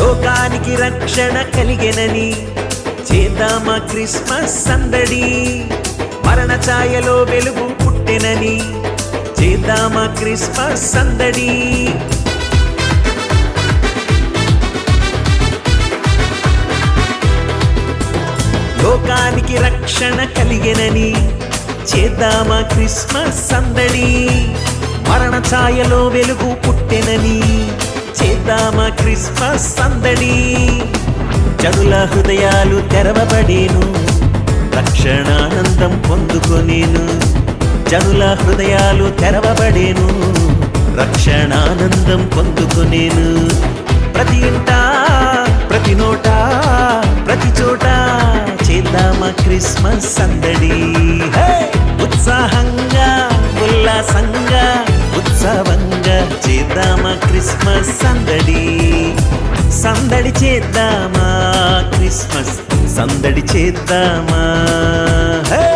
లోకానికి రక్షణ కలిగెనని చేద్దామా క్రిస్మస్ సందడి. మరణ ఛాయలో వెలుగు పుట్టెనని చేద్దామా క్రిస్మస్ సందడి. లోకానికి రక్షణ కలిగెనని చేద్దామా క్రిస్మస్ సందడి. మరణ ఛాయలో వెలుగు పుట్టెనని చేద్దామా క్రిస్మస్ సందడి. జనుల హృదయాలు తెరవబడేను, రక్షణానందం పొందుకొనేను. జనుల హృదయాలు తెరవబడేను, రక్షణానందం పొందుకొనేను. ప్రతి ఇంట, ప్రతి నోట, ప్రతి చోట చేద్దామా క్రిస్మస్ సందడి. ఉత్సాహంగా, ఉల్లాసంగా, ఉత్సవంగా చేద్దామా క్రిస్మస్ సందడి. సందడి చేద్దామా క్రిస్మస్ సందడి చేద్దామా.